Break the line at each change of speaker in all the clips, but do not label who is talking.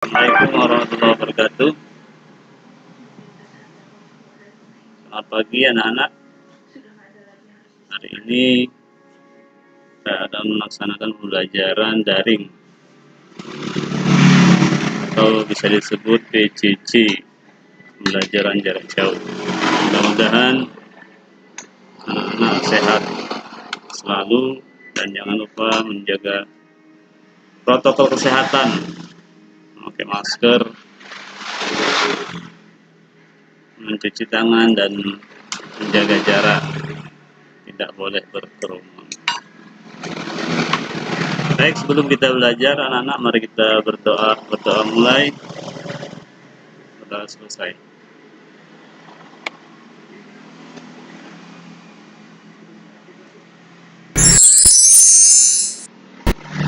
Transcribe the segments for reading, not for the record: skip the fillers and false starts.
Assalamualaikum warahmatullahi wabarakatuh. Selamat pagi anak-anak. Hari ini kita akan melaksanakan pembelajaran daring atau bisa disebut PJJ, pembelajaran jarak jauh. Mudah-mudahan anak-anak sehat selalu dan jangan lupa menjaga protokol kesehatan, memakai masker, mencuci tangan, dan menjaga jarak. Tidak boleh berkerumun. Baik, sebelum kita belajar, anak-anak, mari kita berdoa. Berdoa mulai, berdoa selesai.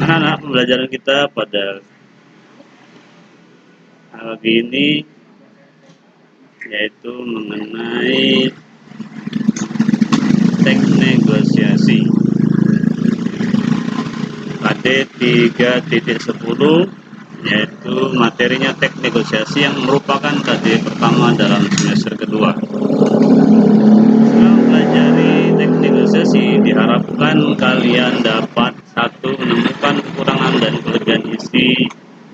Anak-anak, pembelajaran kita pada pagi ini yaitu mengenai teknik negosiasi. KD 3.10 yaitu materinya teknik negosiasi yang merupakan KD pertama dalam semester kedua. Setelah mempelajari teknik negosiasi, diharapkan kalian dapat satu, menemukan kekurangan dan kelebihan isi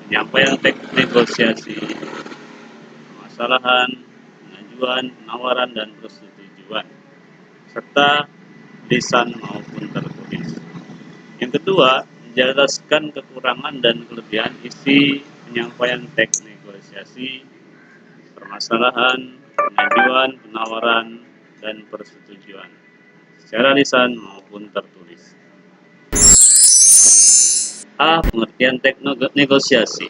penyampaian teknik negosiasi, permasalahan, pengajuan, penawaran, dan persetujuan, serta lisan maupun tertulis. Yang kedua, menjelaskan kekurangan dan kelebihan isi penyampaian teks negosiasi, permasalahan, pengajuan, penawaran, dan persetujuan, secara lisan maupun tertulis. A. Pengertian teks negosiasi.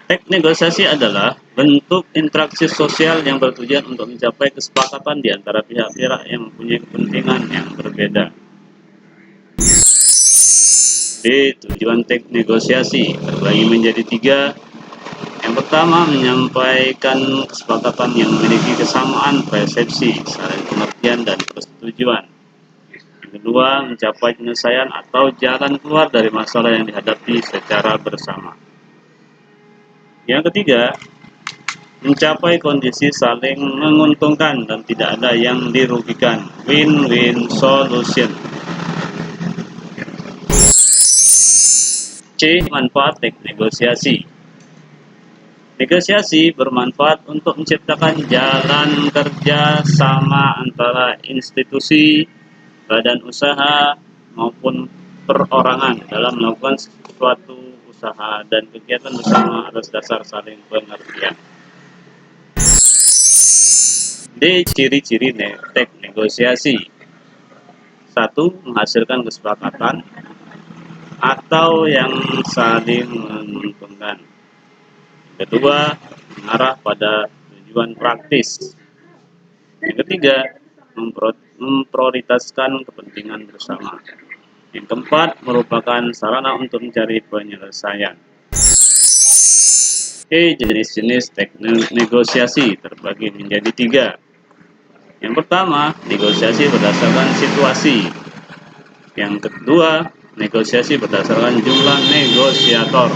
Teks negosiasi adalah bentuk interaksi sosial yang bertujuan untuk mencapai kesepakatan di antara pihak-pihak yang mempunyai kepentingan yang berbeda. B. Tujuan teks negosiasi terbagi menjadi 3. Yang pertama, menyampaikan kesepakatan yang memiliki kesamaan persepsi, saling pengertian, dan persetujuan. Yang kedua, mencapai penyelesaian atau jalan keluar dari masalah yang dihadapi secara bersama. Yang ketiga, mencapai kondisi saling menguntungkan dan tidak ada yang dirugikan, win-win solution. C. Manfaat teks negosiasi. Negosiasi bermanfaat untuk menciptakan jalan kerja sama antara institusi, badan usaha, maupun perorangan dalam melakukan suatu usaha dan kegiatan bersama atas dasar saling pengertian. D. Ciri-ciri teks negosiasi. 1. Menghasilkan kesepakatan atau yang saling menguntungkan. Kedua, mengarah pada tujuan praktis. Yang ketiga, memprioritaskan kepentingan bersama. Yang keempat, merupakan sarana untuk mencari penyelesaian. Jenis-jenis teks negosiasi terbagi menjadi 3. Yang pertama, negosiasi berdasarkan situasi. Yang kedua, negosiasi berdasarkan jumlah negosiator.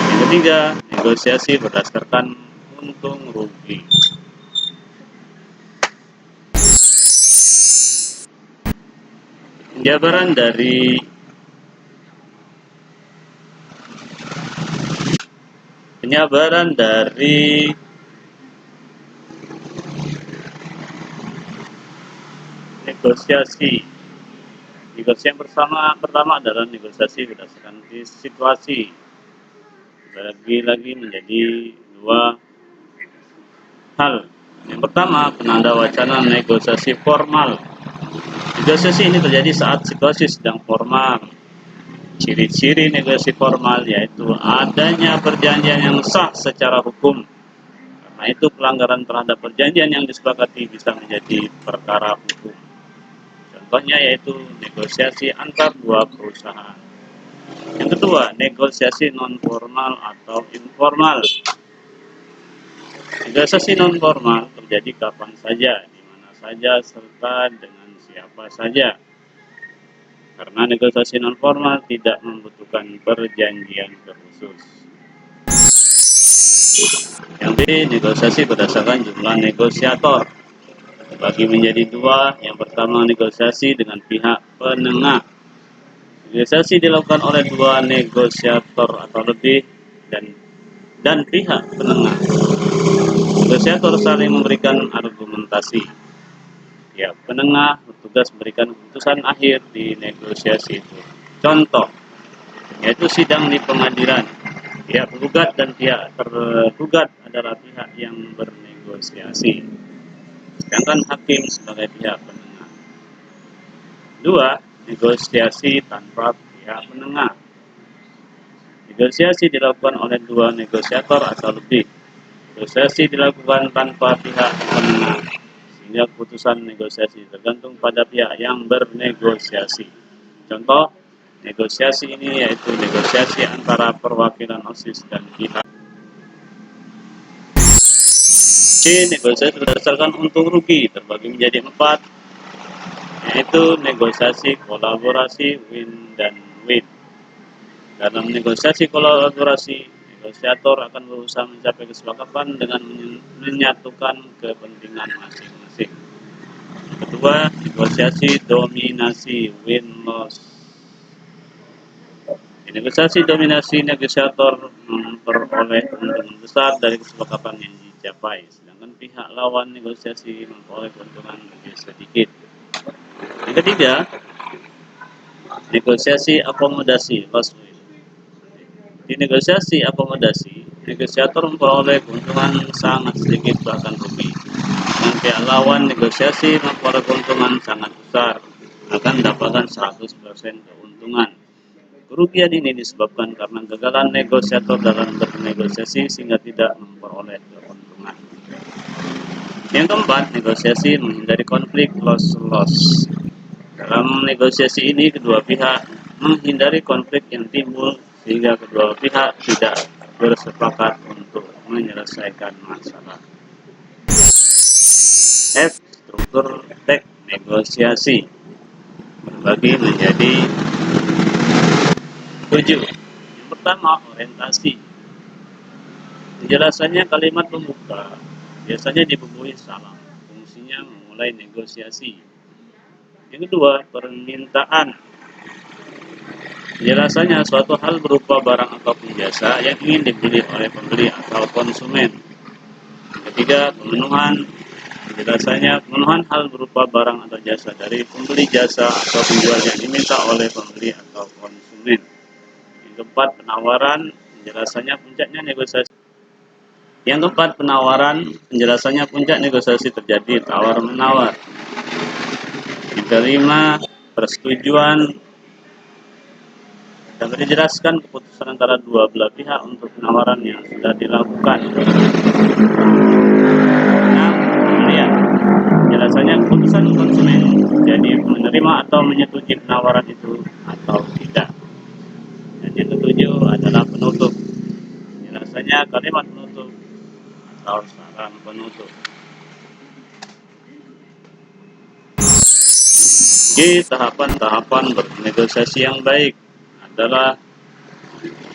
Yang ketiga, negosiasi berdasarkan untung rugi. Penjabaran dari negosiasi. Negosiasi yang pertama adalah negosiasi berdasarkan situasi. Lagi menjadi 2 hal. Yang pertama, penanda wacana negosiasi formal. Negosiasi ini terjadi saat situasi sedang formal. Ciri-ciri negosiasi formal yaitu adanya perjanjian yang sah secara hukum. Karena itu pelanggaran terhadap perjanjian yang disepakati bisa menjadi perkara hukum. Contohnya yaitu negosiasi antar 2 perusahaan. Yang kedua, negosiasi non-formal atau informal. Negosiasi non-formal terjadi kapan saja, di mana saja, serta dengan siapa saja. karena negosiasi non formal tidak membutuhkan perjanjian khusus. Yang B, negosiasi berdasarkan jumlah negosiator. Bagi menjadi dua, yang pertama negosiasi dengan pihak penengah. Negosiasi dilakukan oleh dua negosiator atau lebih dan pihak penengah. Negosiator saling memberikan argumentasi. Ya, penengah bertugas memberikan keputusan akhir di negosiasi itu. Contoh, yaitu sidang di pengadilan. Pihak penggugat dan pihak tergugat adalah pihak yang bernegosiasi, sedangkan hakim sebagai pihak penengah. Dua, negosiasi tanpa pihak penengah. Negosiasi dilakukan oleh dua negosiator atau lebih. Negosiasi dilakukan tanpa pihak penengah, sehingga keputusan negosiasi tergantung pada pihak yang bernegosiasi. Contoh negosiasi ini yaitu negosiasi antara perwakilan OSIS dan pihak. C. Negosiasi berdasarkan untung rugi terbagi menjadi 4, yaitu negosiasi kolaborasi win dan win. Dalam negosiasi kolaborasi, negosiator akan berusaha mencapai kesepakatan dengan menyatukan kepentingan masing-masing. Kedua, negosiasi dominasi win-loss. Di negosiasi dominasi, negosiator memperoleh keuntungan besar dari kesepakatan yang dicapai, sedangkan pihak lawan negosiasi memperoleh keuntungan lebih sedikit. Yang ketiga, negosiasi akomodasi loss-win. Di negosiasi akomodasi, negosiator memperoleh keuntungan sangat sedikit bahkan rugi. Dan pihak lawan negosiasi memperoleh keuntungan sangat besar, akan mendapatkan 100% keuntungan. Kerugian ini disebabkan karena kegagalan negosiator dalam bernegosiasi sehingga tidak memperoleh keuntungan. Yang keempat, negosiasi menghindari konflik loss-loss. Dalam negosiasi ini, kedua pihak menghindari konflik yang timbul sehingga kedua pihak tidak bersepakat untuk menyelesaikan masalah. F. Struktur teks negosiasi terbagi menjadi 7. Yang pertama, orientasi. Penjelasannya kalimat pembuka biasanya dibubuhi salam, fungsinya memulai negosiasi. Yang kedua, permintaan. Penjelasannya suatu hal berupa barang ataupun jasa yang ingin dibeli oleh pembeli atau konsumen. Yang ketiga, pemenuhan. Penjelasannya pemenuhan hal berupa barang atau jasa dari pembeli jasa atau penjual yang diminta oleh pembeli atau konsumen. Yang keempat, penawaran. Penjelasannya puncaknya negosiasi. Yang keempat, penawaran. Penjelasannya puncak negosiasi terjadi tawar-menawar. Yang kelima, persetujuan. Dan dijelaskan keputusan antara dua belah pihak untuk penawaran yang sudah dilakukan. Nah, kemudian penjelasannya keputusan konsumen jadi menerima atau menyetujui penawaran itu atau tidak. Dan yang ketujuh adalah penutup. Penjelasannya kalimat penutup atau saran penutup. G. Tahapan-tahapan bernegosiasi yang baik adalah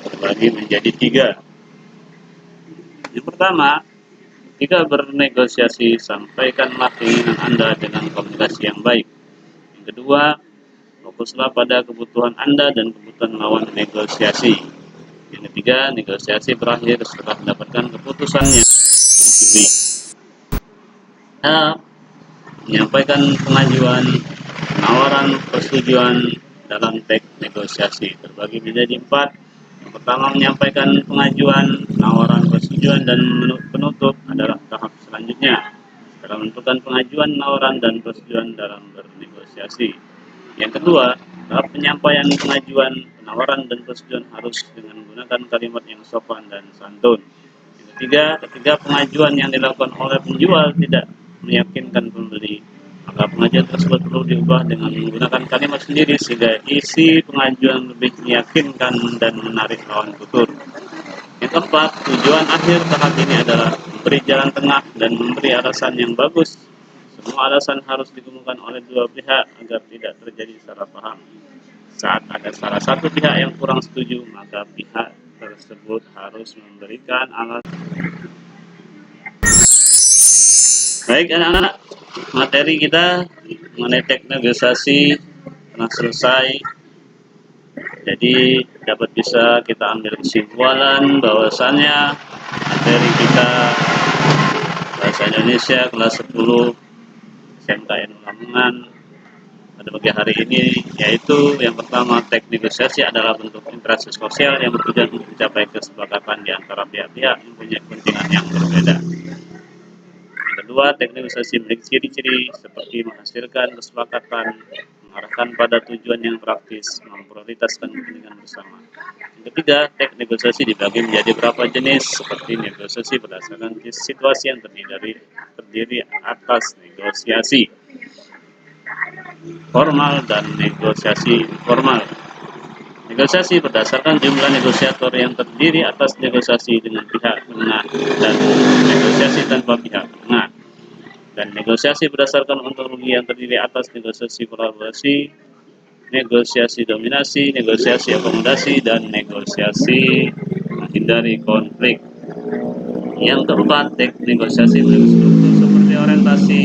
terbagi menjadi 3. Yang pertama, ketika bernegosiasi, sampaikanlah keinginan Anda dengan komunikasi yang baik. Yang kedua, fokuslah pada kebutuhan Anda dan kebutuhan lawan negosiasi. Yang ketiga, negosiasi berakhir setelah mendapatkan keputusannya. Menyampaikan pengajuan, penawaran, persetujuan dalam teks negosiasi terbagi menjadi 4. Yang pertama, menyampaikan pengajuan, penawaran, persetujuan, dan penutup adalah tahap selanjutnya dalam menentukan pengajuan, penawaran, dan persetujuan dalam bernegosiasi. Yang kedua, tahap penyampaian pengajuan, penawaran, dan persetujuan harus dengan menggunakan kalimat yang sopan dan santun. Yang ketiga, ketika pengajuan yang dilakukan oleh penjual tidak meyakinkan pembeli, maka pengajuan tersebut perlu diubah dengan menggunakan kalimat sendiri sehingga isi pengajuan lebih meyakinkan dan menarik lawan tutur. Yang keempat, tujuan akhir tahap ini adalah memberi jalan tengah dan memberi alasan yang bagus. Semua alasan harus dikemukakan oleh dua pihak agar tidak terjadi salah paham. Saat ada salah satu pihak yang kurang setuju, maka pihak tersebut harus memberikan alasan. Baik anak-anak, materi kita mengenai teknik negosiasi telah selesai. Jadi dapat bisa kita ambil kesimpulan bahwasannya materi kita bahasa Indonesia kelas 10 SMKN Lamongan pada pagi hari ini, yaitu yang pertama, teknik negosiasi adalah bentuk interaksi sosial yang bertujuan untuk mencapai kesepakatan di antara pihak-pihak yang punya kepentingan yang berbeda. Yang kedua, teknik negosiasi memiliki ciri-ciri seperti menghasilkan kesepakatan, mengarahkan pada tujuan yang praktis, memprioritaskan kepentingan bersama. Yang ketiga, teknik negosiasi dibagi menjadi beberapa jenis, seperti negosiasi berdasarkan situasi yang terdiri atas negosiasi formal dan negosiasi informal. Negosiasi berdasarkan jumlah negosiator yang terdiri atas negosiasi dengan pihak tengah dan negosiasi tanpa pihak tengah. Dan negosiasi berdasarkan untung rugi yang terdiri atas negosiasi kolaborasi, negosiasi dominasi, negosiasi akomodasi, dan negosiasi menghindari konflik. Yang keempat, teknik negosiasi memiliki struktur seperti orientasi,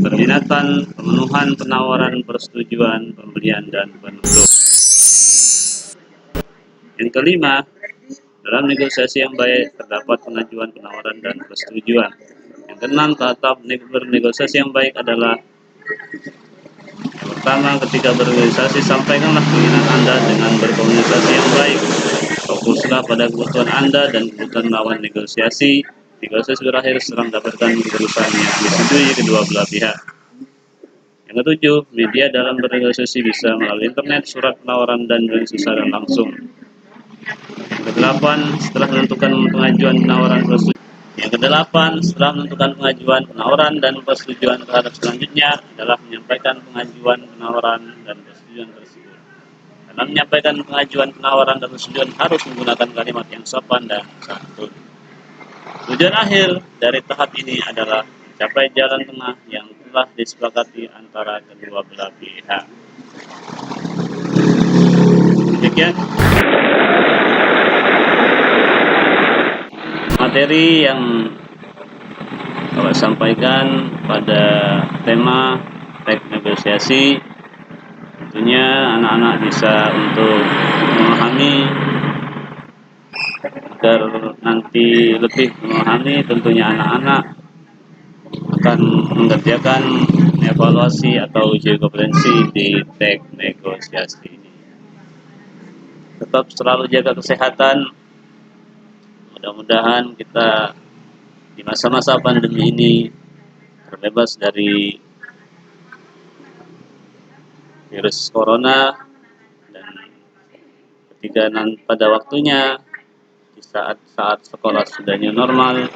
permintaan, pemenuhan, penawaran, persetujuan, pembelian, dan penutup. Yang kelima, dalam negosiasi yang baik terdapat pengajuan, penawaran, dan persetujuan. Yang keenam, tahap bernegosiasi yang baik adalah yang pertama, ketika bernegosiasi, sampaikanlah keinginan Anda dengan berkomunikasi yang baik. Fokuslah pada kebutuhan Anda dan kebutuhan lawan negosiasi. Negosiasi berakhir setelah mendapatkan keputusan yang disetujui kedua belah pihak. Yang ketujuh, media dalam bernegosiasi bisa melalui internet, surat penawaran, dan secara langsung. Yang kedelapan, setelah menentukan pengajuan penawaran persetujuan. Yang kedelapan, setelah menentukan pengajuan penawaran dan persetujuan terhadap selanjutnya adalah menyampaikan pengajuan penawaran dan persetujuan tersebut. Dalam menyampaikan pengajuan penawaran dan persetujuan harus menggunakan kalimat yang sopan dan santun. Tujuan akhir dari tahap ini adalah mencapai jalan tengah yang telah disepakati antara kedua belah pihak. Demikian materi yang Bapak sampaikan pada tema teknik negosiasi. Tentunya anak-anak bisa untuk memahami, agar nanti lebih memahami, tentunya anak-anak akan mengerjakan evaluasi atau uji kompetensi di teknik negosiasi ini. Tetap selalu jaga kesehatan. Mudah-mudahan kita di masa-masa pandemi ini terbebas dari virus corona, dan ketika pada waktunya di saat sekolah sudah new normal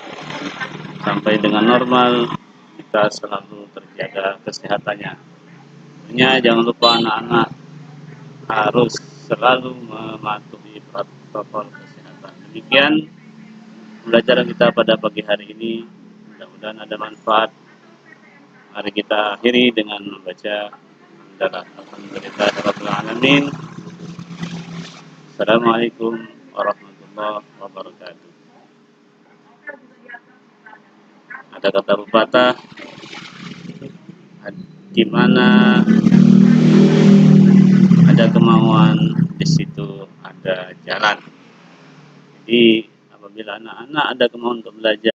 sampai dengan normal, kita selalu terjaga kesehatannya. Tentunya jangan lupa anak-anak harus selalu mematuhi protokol kesehatan. Demikian pembelajaran kita pada pagi hari ini. Mudah-mudahan ada manfaat. Mari kita akhiri dengan membaca Alhamdulillahirabbil alamin. Assalamualaikum warahmatullahi wabarakatuh. Ada kata pepatah, di mana ada kemauan, di situ ada jalan. Jadi apabila anak-anak ada kemauan untuk belajar,